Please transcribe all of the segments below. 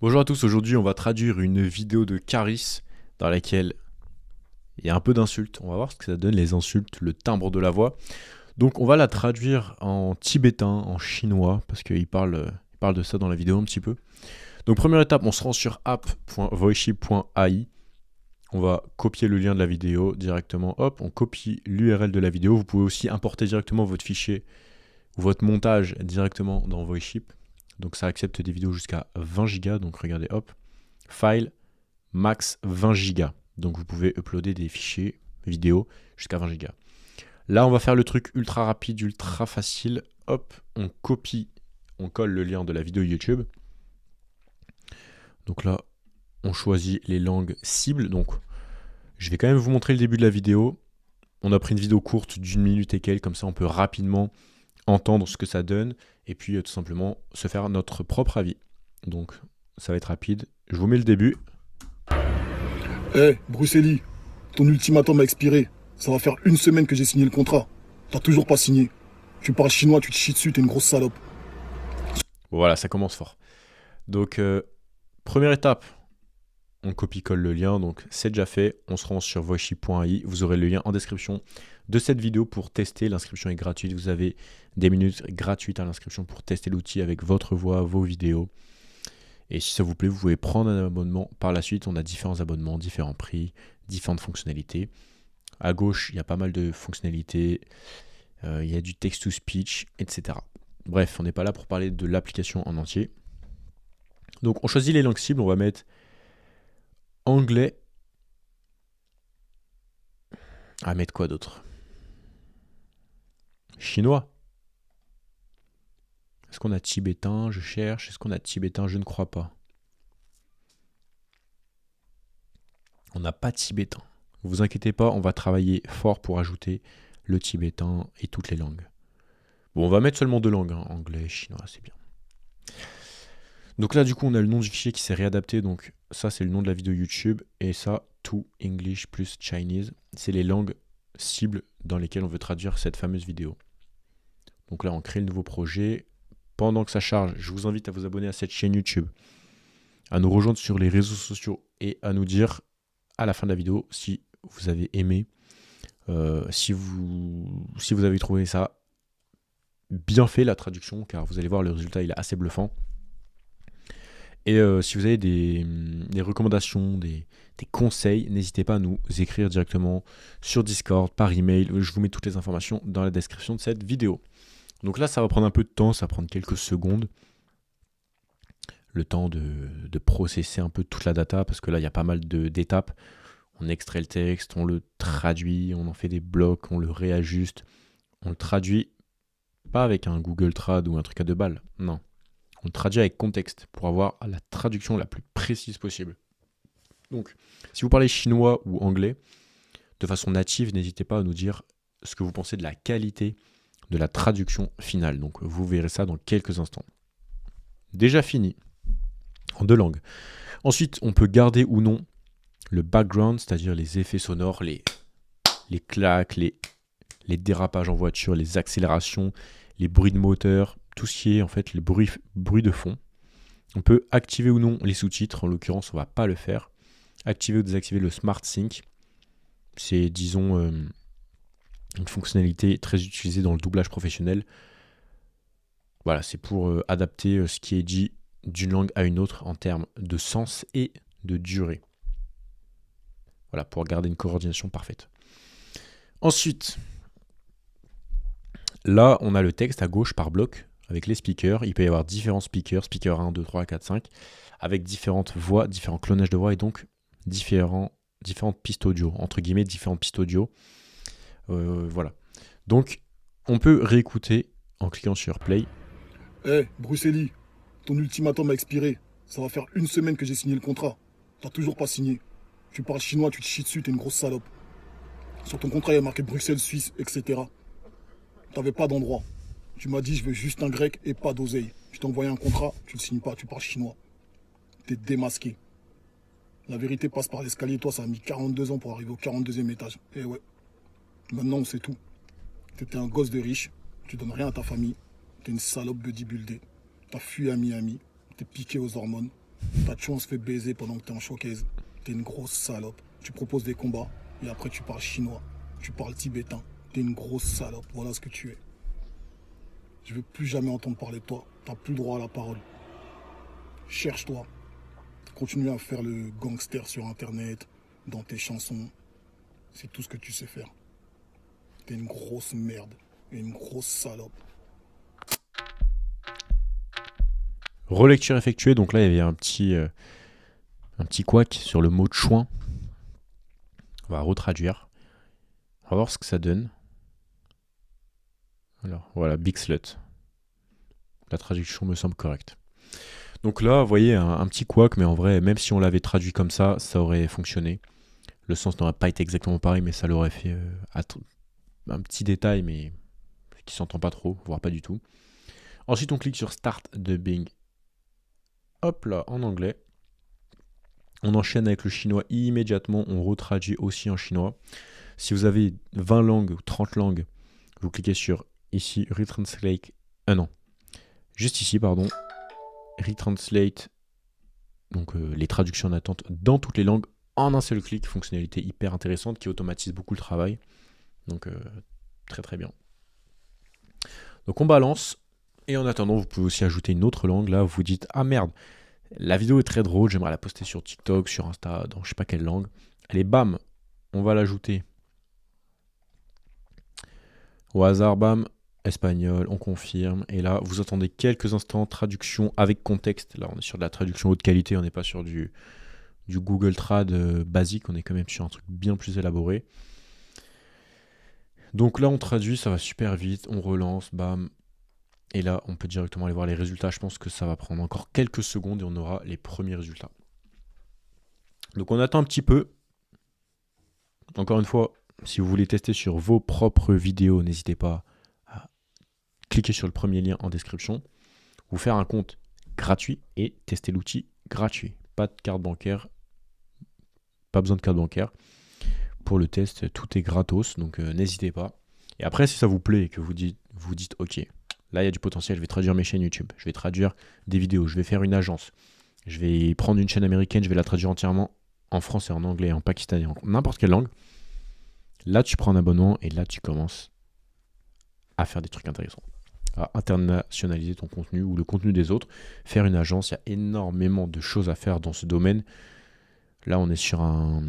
Bonjour à tous, aujourd'hui on va traduire une vidéo de Caris dans laquelle il y a un peu d'insultes. On va voir ce que ça donne les insultes, le timbre de la voix. Donc on va la traduire en tibétain, en chinois, parce qu'il parle de ça dans la vidéo un petit peu. Donc première étape, on se rend sur app.voishi.ai. On va copier le lien de la vidéo directement, hop, on copie l'URL de la vidéo. Vous pouvez aussi importer directement votre fichier ou votre montage directement dans Voiship. Donc ça accepte des vidéos jusqu'à 20 Go, donc regardez, hop, file, max 20 Go. Donc vous pouvez uploader des fichiers vidéo jusqu'à 20 Go. Là, on va faire le truc ultra rapide, ultra facile. Hop, on copie, on colle le lien de la vidéo YouTube. Donc là, on choisit les langues cibles. Donc, je vais quand même vous montrer le début de la vidéo. On a pris une vidéo courte d'une minute et quelques, comme ça on peut rapidement entendre ce que ça donne et puis tout simplement se faire notre propre avis. Donc, ça va être rapide. Je vous mets le début. Bruxelles, ton ultimatum a expiré. Ça va faire une semaine que j'ai signé le contrat. T'as toujours pas signé. Tu parles chinois, tu te chies dessus, t'es une grosse salope. Voilà, ça commence fort. Donc, première étape, on copie-colle le lien. Donc, c'est déjà fait. On se rend sur voichi.ai. Vous aurez le lien en description de cette vidéo pour tester. L'inscription est gratuite. Vous avez des minutes gratuites à l'inscription pour tester l'outil avec votre voix, vos vidéos. Et si ça vous plaît, vous pouvez prendre un abonnement par la suite. On a différents abonnements, différents prix, différentes fonctionnalités. À gauche, il y a pas mal de fonctionnalités. Il y a du text-to-speech, etc. Bref, on n'est pas là pour parler de l'application en entier. Donc, on choisit les langues cibles. On va mettre anglais. Ah, mettre quoi d'autre? Chinois. Est-ce qu'on a tibétain? Je cherche. Est-ce qu'on a tibétain? Je ne crois pas. On n'a pas tibétain. Ne vous inquiétez pas, on va travailler fort pour ajouter le tibétain et toutes les langues. Bon, on va mettre seulement deux langues, hein. Anglais, chinois, c'est bien. Donc là, du coup, on a le nom du fichier qui s'est réadapté. Donc ça, c'est le nom de la vidéo YouTube. Et ça, To English plus Chinese. C'est les langues cibles dans lesquelles on veut traduire cette fameuse vidéo. Donc là, on crée le nouveau projet. Pendant que ça charge, je vous invite à vous abonner à cette chaîne YouTube, à nous rejoindre sur les réseaux sociaux et à nous dire à la fin de la vidéo si vous avez aimé, si vous avez trouvé ça bien fait, la traduction, car vous allez voir, le résultat il est assez bluffant. Et si vous avez des recommandations, des conseils, n'hésitez pas à nous écrire directement sur Discord, par email. Je vous mets toutes les informations dans la description de cette vidéo. Donc là, ça va prendre un peu de temps, ça va prendre quelques secondes. Le temps de processer un peu toute la data, parce que là, il y a pas mal d'étapes. On extrait le texte, on le traduit, on en fait des blocs, on le réajuste. On le traduit pas avec un Google Trad ou un truc à deux balles, non. On le traduit avec contexte pour avoir la traduction la plus précise possible. Donc, si vous parlez chinois ou anglais, de façon native, n'hésitez pas à nous dire ce que vous pensez de la qualité de la traduction finale. Donc, vous verrez ça dans quelques instants. Déjà fini, en deux langues. Ensuite, on peut garder ou non le background, c'est-à-dire les effets sonores, les claques, les dérapages en voiture, les accélérations, les bruits de moteur, tout ce qui est en fait les bruits de fond. On peut activer ou non les sous-titres, en l'occurrence on ne va pas le faire. Activer ou désactiver le Smart Sync, c'est disons une fonctionnalité très utilisée dans le doublage professionnel. Voilà, c'est pour adapter ce qui est dit d'une langue à une autre en termes de sens et de durée. Voilà, pour garder une coordination parfaite. Ensuite, là, on a le texte à gauche par bloc avec les speakers. Il peut y avoir différents speakers, speaker 1, 2, 3, 4, 5, avec différentes voix, différents clonages de voix et donc différentes pistes audio, entre guillemets, différentes pistes audio. Voilà. Donc, on peut réécouter en cliquant sur Play. Bruxelles, ton ultimatum a expiré. Ça va faire une semaine que j'ai signé le contrat. T'as toujours pas signé. Tu parles chinois, tu te chies dessus, t'es une grosse salope. Sur ton contrat, il y a marqué Bruxelles, Suisse, etc. T'avais pas d'endroit. Tu m'as dit, je veux juste un grec et pas d'oseille. Je t'ai envoyé un contrat, tu le signes pas, tu parles chinois. T'es démasqué. La vérité passe par l'escalier, toi, ça a mis 42 ans pour arriver au 42e étage. Et ouais, maintenant on sait tout. T'étais un gosse de riche, tu donnes rien à ta famille, t'es une salope bodybuildée. T'as fui à Miami, t'es piqué aux hormones. Ta chance se fait baiser pendant que t'es en showcase. T'es une grosse salope. Tu proposes des combats et après tu parles chinois. Tu parles tibétain. T'es une grosse salope. Voilà ce que tu es. Je veux plus jamais entendre parler de toi. T'as plus le droit à la parole. Cherche-toi. Continue à faire le gangster sur internet, dans tes chansons. C'est tout ce que tu sais faire. T'es une grosse merde et une grosse salope. Relecture effectuée, donc là il y avait un petit couac sur le mot chouin. On va retraduire. On va voir ce que ça donne. Alors voilà, Big Slut. La traduction me semble correcte. Donc là, vous voyez, un petit couac, mais en vrai, même si on l'avait traduit comme ça aurait fonctionné. Le sens n'aurait pas été exactement pareil, mais ça l'aurait fait un petit détail, mais qui s'entend pas trop, voire pas du tout. Ensuite, on clique sur Start Dubbing. Hop là, en anglais. On enchaîne avec le chinois immédiatement, on retraduit aussi en chinois. Si vous avez 20 langues ou 30 langues, vous cliquez sur ici, Retranslate. Non. Juste ici, pardon. Retranslate. Donc les traductions en attente dans toutes les langues en un seul clic. Fonctionnalité hyper intéressante qui automatise beaucoup le travail. Donc très très bien. Donc on balance. Et en attendant, vous pouvez aussi ajouter une autre langue. Là, vous vous dites, ah merde, la vidéo est très drôle, j'aimerais la poster sur TikTok, sur Insta, dans je sais pas quelle langue. Allez, bam, on va l'ajouter. Au hasard, bam, espagnol, on confirme. Et là, vous attendez quelques instants, traduction avec contexte. Là, on est sur de la traduction haute qualité, on n'est pas sur du Google Trad basique, on est quand même sur un truc bien plus élaboré. Donc là, on traduit, ça va super vite, on relance, bam. Et là, on peut directement aller voir les résultats. Je pense que ça va prendre encore quelques secondes et on aura les premiers résultats. Donc on attend un petit peu. Encore une fois, si vous voulez tester sur vos propres vidéos, n'hésitez pas à cliquer sur le premier lien en description, vous faire un compte gratuit et tester l'outil gratuit. Pas de carte bancaire, pas besoin de carte bancaire. Pour le test, tout est gratos, donc n'hésitez pas. Et après, si ça vous plaît et que vous dites ok, là il y a du potentiel, je vais traduire mes chaînes YouTube, je vais traduire des vidéos, je vais faire une agence, je vais prendre une chaîne américaine, je vais la traduire entièrement en français, en anglais, en pakistanais, en n'importe quelle langue. Là, tu prends un abonnement et là, tu commences à faire des trucs intéressants, à internationaliser ton contenu ou le contenu des autres, faire une agence. Il y a énormément de choses à faire dans ce domaine. Là, on est sur un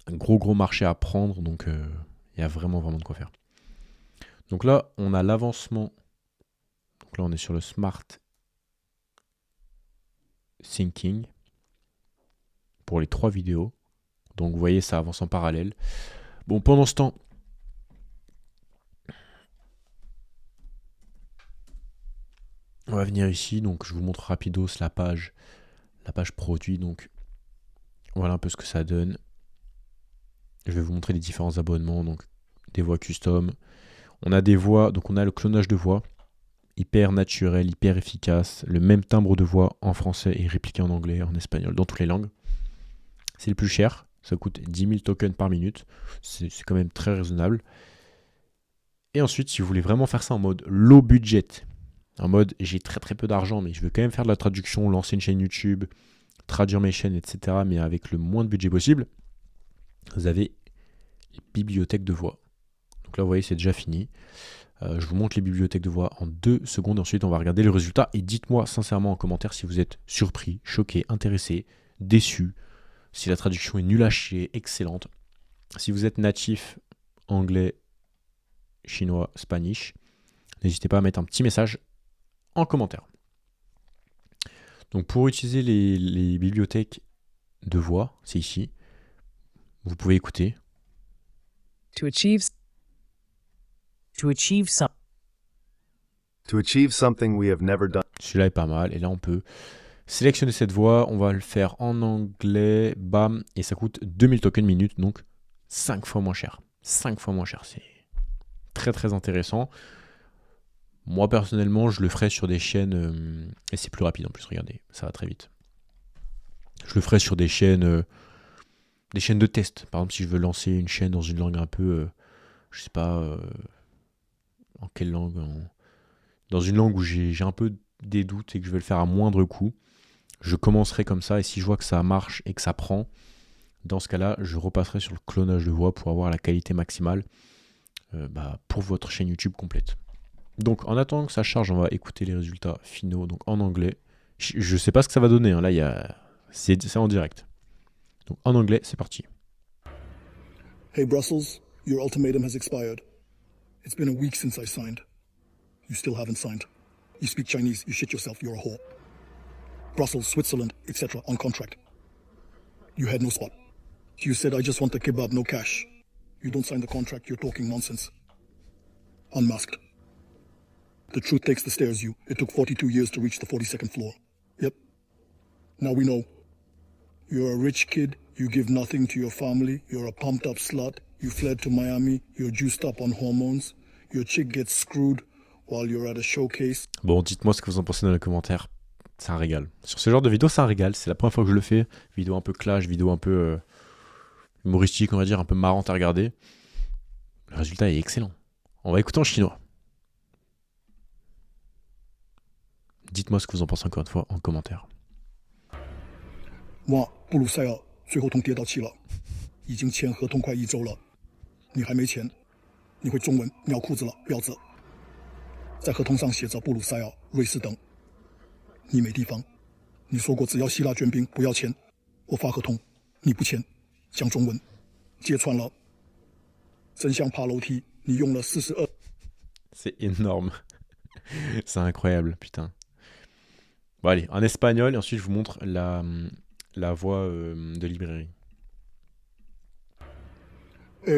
gros marché à prendre, donc il y a vraiment de quoi faire. Donc là, on a l'avancement. Donc là, on est sur le Smart Thinking pour les 3 vidéos. Donc vous voyez, ça avance en parallèle. Bon, pendant ce temps, on va venir ici. Donc je vous montre rapidos la page produit. Donc voilà un peu ce que ça donne. Je vais vous montrer les différents abonnements. Donc des voix custom. On a des voix, donc on a le clonage de voix. Hyper naturel, hyper efficace. Le même timbre de voix en français et répliqué en anglais, en espagnol, dans toutes les langues. C'est le plus cher. Ça coûte 10 000 tokens par minute. C'est quand même très raisonnable. Et ensuite, si vous voulez vraiment faire ça en mode low budget, en mode j'ai très peu d'argent, mais je veux quand même faire de la traduction, lancer une chaîne YouTube, traduire mes chaînes, etc., mais avec le moins de budget possible, vous avez les bibliothèques de voix. Donc là, vous voyez, c'est déjà fini. Je vous montre les bibliothèques de voix en 2 secondes. Ensuite, on va regarder le résultat. Et dites-moi sincèrement en commentaire si vous êtes surpris, choqué, intéressé, déçu, si la traduction est nulle à chier, excellente. Si vous êtes natif anglais, chinois, spanish, n'hésitez pas à mettre un petit message en commentaire. Donc pour utiliser les bibliothèques de voix, c'est ici. Vous pouvez écouter. To achieve something we have never done. Celui-là est pas mal. Et là, on peut sélectionner cette voix. On va le faire en anglais. Bam. Et ça coûte 2000 tokens minute. Donc 5 fois moins cher. 5 fois moins cher. C'est très intéressant. Moi, personnellement, je le ferai sur des chaînes... et c'est plus rapide en plus. Regardez, ça va très vite. Je le ferai sur des chaînes de test. Par exemple, si je veux lancer une chaîne dans une langue un peu... je sais pas... en quelle langue dans une langue où j'ai un peu des doutes et que je veux le faire à moindre coût, Je commencerai comme ça et si je vois que ça marche et que ça prend, dans ce cas-là, je repasserai sur le clonage de voix pour avoir la qualité maximale pour votre chaîne YouTube complète. Donc en attendant que ça charge, on va écouter les résultats finaux donc en anglais. Je sais pas ce que ça va donner, hein. Là c'est en direct. Donc en anglais, c'est parti. Hey Brussels, your ultimatum has expired. It's been a week since I signed. You still haven't signed. You speak Chinese, you shit yourself, you're a whore. Brussels, Switzerland, etc. on contract. You had no spot. You said I just want the kebab, no cash. You don't sign the contract, you're talking nonsense. Unmasked. The truth takes the stairs, you. It took 42 years to reach the 42nd floor. Yep. Now we know. You're a rich kid, you give nothing to your family, you're a pumped up slut, you fled to Miami, you're juiced up on hormones, your chick gets screwed while you're at a showcase. Bon, dites-moi ce que vous en pensez dans les commentaires. C'est un régal. Sur ce genre de vidéo, c'est un régal. C'est la première fois que je le fais. Vidéo un peu clash, vidéo un peu humoristique, on va dire, un peu marrante à regarder. Le résultat est excellent. On va écouter en chinois. Dites-moi ce que vous en pensez encore une fois en commentaire. 哇，布鲁塞尔最后通跌到期了，已经签合同快1周了，你还没钱？你会中文尿裤子了，婊子！在合同上写着布鲁塞尔、瑞士等，你没地方。你说过只要希腊捐兵，不要钱。我发合同，你不签，讲中文，揭穿了。真相爬楼梯，你用了42。C'est énorme. C'est incroyable, putain. Bon allez, en espagnol, et ensuite je vous montre la voix de librairie.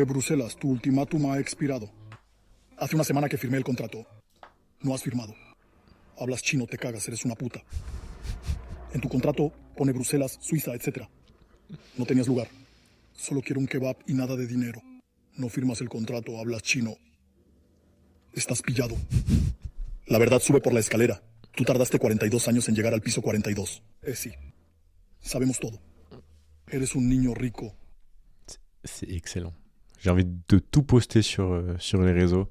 Bruselas, tu ultimátum ha expirado. Hace una semana que firmé el contrato. No has firmado. Hablas chino, te cagas, eres una puta. En tu contrato pone Bruselas, Suiza, etc. No tenías lugar. Solo quiero un kebab y nada de dinero. No firmas el contrato, hablas chino. Estás pillado. La verdad sube por la escalera. Tú tardaste 42 años en llegar al piso 42. Sí. Sabemos todo. Eres un niño rico. C'est excellent. J'ai envie de tout poster sur les réseaux.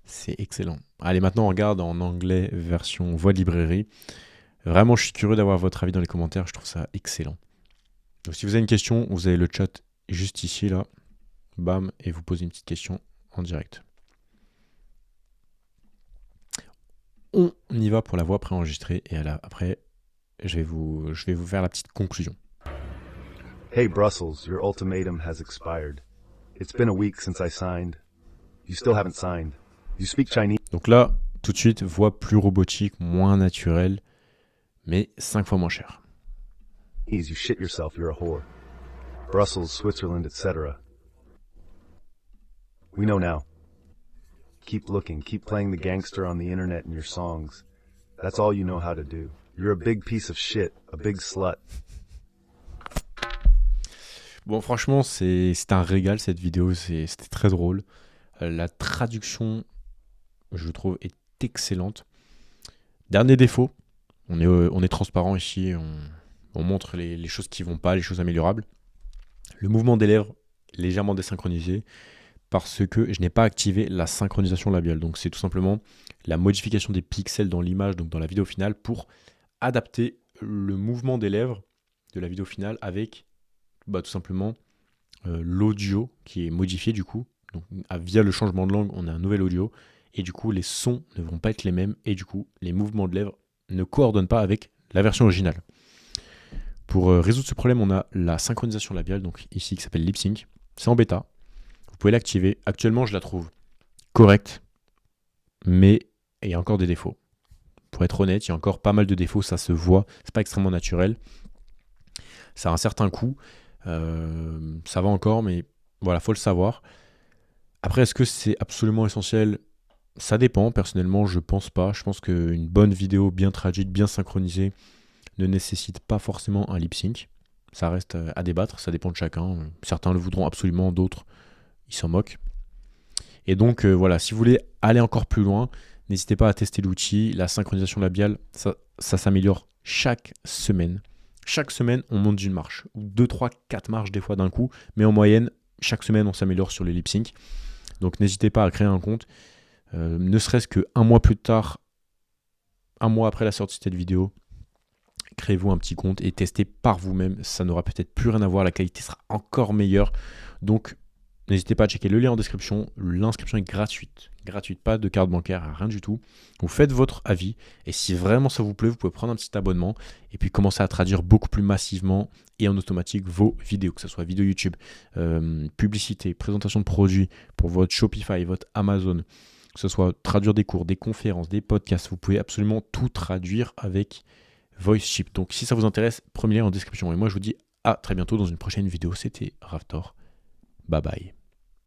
C'est excellent. Allez, maintenant on regarde en anglais version voix de librairie. Vraiment, je suis curieux d'avoir votre avis dans les commentaires. Je trouve ça excellent. Donc, si vous avez une question, vous avez le chat juste ici, là. Bam, et vous posez une petite question en direct. On y va pour la voix préenregistrée et après, je vais vous faire la petite conclusion. Hey Brussels, your ultimatum has expired. It's been a week since I signed. You still haven't signed. You speak Chinese. Donc là, tout de suite, voix plus robotique, moins naturelle, mais 5 fois moins chère. You shit yourself, you're a whore. Brussels, Switzerland, etc. We know now. Keep looking, keep playing the gangster on the internet in your songs. That's all you know how to do. You're a big piece of shit, a big slut. Bon, franchement, c'est un régal cette vidéo, c'était très drôle. La traduction, je trouve, est excellente. Dernier défaut, on est transparent ici, on montre les choses qui vont pas, les choses améliorables. Le mouvement des lèvres légèrement désynchronisé parce que je n'ai pas activé la synchronisation labiale. Donc c'est tout simplement la modification des pixels dans l'image, donc dans la vidéo finale, pour adapter le mouvement des lèvres de la vidéo finale avec tout simplement l'audio qui est modifié du coup. Donc via le changement de langue, on a un nouvel audio et du coup les sons ne vont pas être les mêmes et du coup les mouvements de lèvres ne coordonnent pas avec la version originale. Pour résoudre ce problème, on a la synchronisation labiale, donc ici qui s'appelle Lip Sync. C'est en bêta. Vous pouvez l'activer. Actuellement, je la trouve correcte, mais il y a encore des défauts. Pour être honnête, il y a encore pas mal de défauts, ça se voit. C'est pas extrêmement naturel. Ça a un certain coût. Ça va encore, mais voilà, faut le savoir. Après, est-ce que c'est absolument essentiel? Ça dépend. Personnellement, je pense pas. Je pense qu'une bonne vidéo bien traduite, bien synchronisée, ne nécessite pas forcément un lip sync. Ça reste à débattre, ça dépend de chacun. Certains le voudront absolument, d'autres, ils s'en moquent. Et donc voilà, si vous voulez aller encore plus loin, n'hésitez pas à tester l'outil. La synchronisation labiale, ça s'améliore chaque semaine. Chaque semaine, on monte d'une marche, ou 2, 3, 4 marches des fois d'un coup, mais en moyenne, chaque semaine, on s'améliore sur les lip sync. Donc n'hésitez pas à créer un compte, ne serait-ce qu'un mois plus tard, un mois après la sortie de cette vidéo, créez-vous un petit compte et testez par vous-même. Ça n'aura peut-être plus rien à voir, la qualité sera encore meilleure. Donc, n'hésitez pas à checker le lien en description. L'inscription est gratuite. Gratuite, pas de carte bancaire, rien du tout. Vous faites votre avis et si vraiment ça vous plaît, vous pouvez prendre un petit abonnement et puis commencer à traduire beaucoup plus massivement et en automatique vos vidéos, que ce soit vidéo YouTube, publicité, présentation de produits pour votre Shopify, votre Amazon, que ce soit traduire des cours, des conférences, des podcasts. Vous pouvez absolument tout traduire avec VoiceShip. Donc si ça vous intéresse, prenez-le en description. Et moi je vous dis à très bientôt dans une prochaine vidéo. C'était Raptor. Bye bye.